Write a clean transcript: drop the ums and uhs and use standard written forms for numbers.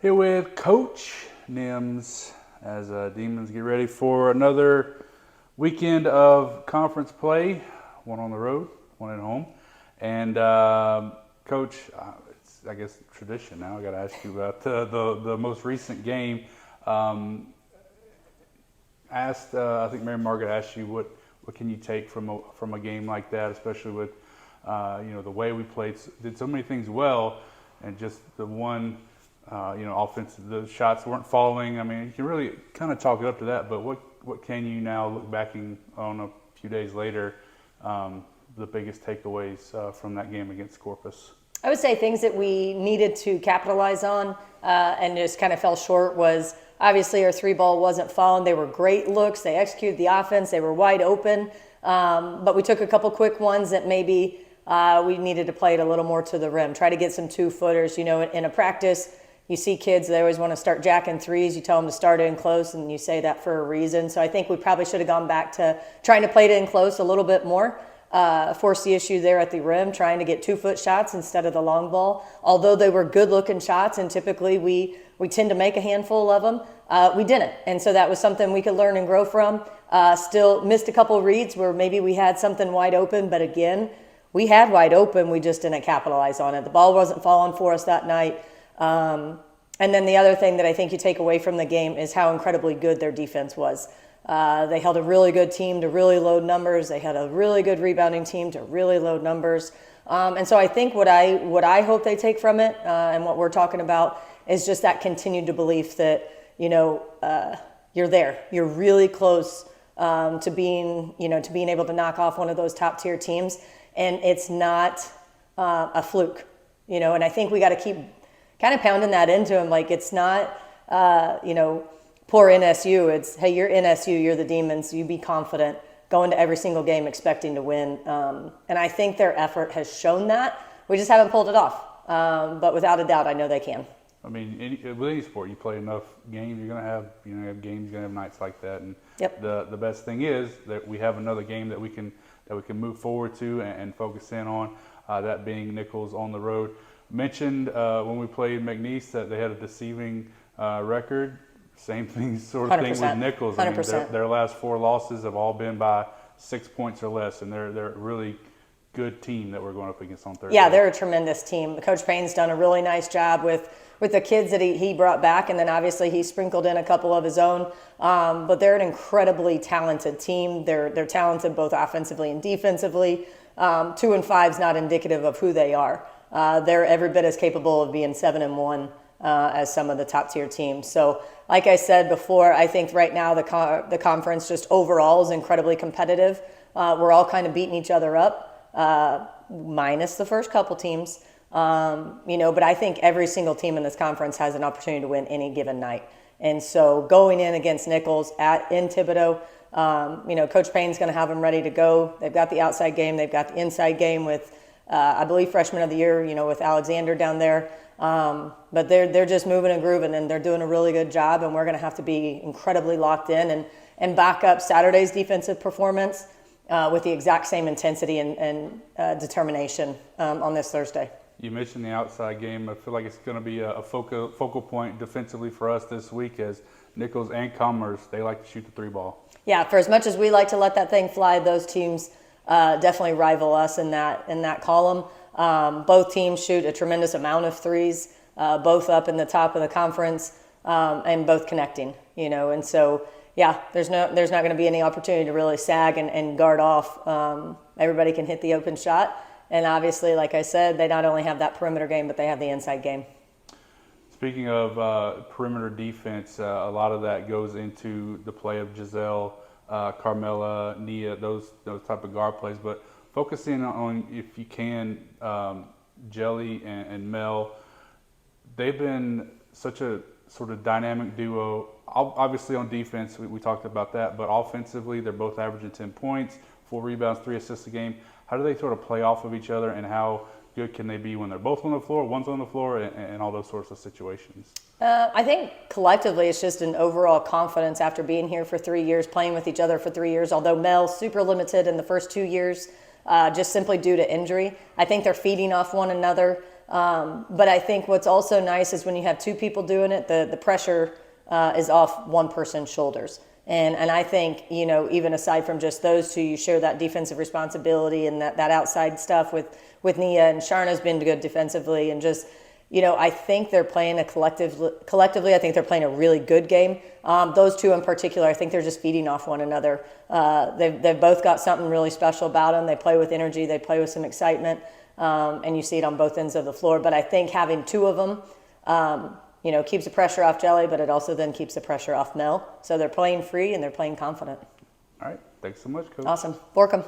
Here with Coach Nimz as Demons get ready for another weekend of conference play, one on the road, one at home. And Coach, it's, I guess, tradition now. I got to ask you about the most recent game. I think Mary Margaret asked you what can you take from a game like that, especially with the way we played, did so many things well, and just the one. Offensive, the shots weren't falling. I mean, you can really kind of chalk it up to that. But what can you now look back on a few days later, the biggest takeaways from that game against Corpus? I would say things that we needed to capitalize on and just kind of fell short was obviously our three ball wasn't falling. They were great looks. They executed the offense. They were wide open. But we took a couple quick ones that maybe we needed to play it a little more to the rim. Try to get some 2-footers. In a practice, you see kids, they always want to start jacking threes. You tell them to start it in close, and you say that for a reason. So I think we probably should have gone back to trying to play it in close a little bit more. Force the issue there at the rim, trying to get 2-foot shots instead of the long ball. Although they were good-looking shots, and typically we tend to make a handful of them, we didn't. And so that was something we could learn and grow from. Still missed a couple reads where maybe we had something wide open, but again, we had wide open. We just didn't capitalize on it. The ball wasn't falling for us that night. And then the other thing that I think you take away from the game is how incredibly good their defense was. They held a really good team to really low numbers. They had a really good rebounding team to really low numbers. And so I think what I hope they take from it and what we're talking about is just that continued belief that, you're there. You're really close to being able to knock off one of those top tier teams. And it's not a fluke, and I think we got to keep kind of pounding that into him. Like, it's not, poor NSU. It's, hey, you're NSU, you're the Demons. You be confident. Go into every single game expecting to win. And I think their effort has shown that. We just haven't pulled it off. But without a doubt, I know they can. I mean, with any sport, you play enough games, you're going to have, games, you're going to have nights like that. And yep. The best thing is that we have another game that we can move forward to and focus in on, that being Nicholls on the road. Mentioned when we played McNeese that they had a deceiving record. Same thing, sort of 100%. Thing with Nicholls. I mean, their last 4 losses have all been by 6 points or less, and they're a really good team that we're going up against on Thursday. Yeah, they're a tremendous team. Coach Payne's done a really nice job with the kids that he brought back, and then obviously he sprinkled in a couple of his own. But they're an incredibly talented team. They're talented both offensively and defensively. 2 and 5 is not indicative of who they are. They're every bit as capable of being 7-1 as some of the top tier teams. So, like I said before, I think right now the conference just overall is incredibly competitive. We're all kind of beating each other up, minus the first couple teams. But I think every single team in this conference has an opportunity to win any given night. And so going in against Nicholls in Thibodaux, Coach Payne's going to have them ready to go. They've got the outside game. They've got the inside game with, I believe, freshman of the year, with Alexander down there. But they're just moving and grooving, and they're doing a really good job, and we're going to have to be incredibly locked in and back up Saturday's defensive performance with the exact same intensity and determination on this Thursday. You mentioned the outside game. I feel like it's going to be a focal point defensively for us this week, as Nicholls and Commerce, they like to shoot the 3-ball. Yeah, for as much as we like to let that thing fly, those teams definitely rival us in that column. Both teams shoot a tremendous amount of threes, both up in the top of the conference, and both connecting, and so, yeah, there's not going to be any opportunity to really sag and guard off. Everybody can hit the open shot. And obviously, like I said, they not only have that perimeter game, but they have the inside game. Speaking of perimeter defense, a lot of that goes into the play of Giselle, Carmela, Nia, those type of guard plays. But focusing on, if you can, Jelly and Mel, they've been such a sort of dynamic duo. Obviously on defense, we talked about that, but offensively, they're both averaging 10 points, 4 rebounds, 3 assists a game. How do they sort of play off of each other, and how good can they be when they're both on the floor, one's on the floor, and all those sorts of situations? I think collectively it's just an overall confidence after being here for 3 years, playing with each other for 3 years, although Mel's super limited in the first 2 years just simply due to injury. I think they're feeding off one another. But I think what's also nice is when you have two people doing it, the pressure is off one person's shoulders. And I think, you know, even aside from just those two, you share that defensive responsibility and that outside stuff with Nia, and Sharna's been good defensively, and just, you know, I think they're playing collectively, I think they're playing a really good game. Those two in particular, I think they're just feeding off one another. They've both got something really special about them. They play with energy, they play with some excitement, and you see it on both ends of the floor. But I think having two of them, you know, keeps the pressure off Jelly, but it also then keeps the pressure off Mel. So they're playing free and they're playing confident. All right. Thanks so much, Coach. Awesome. Borkum.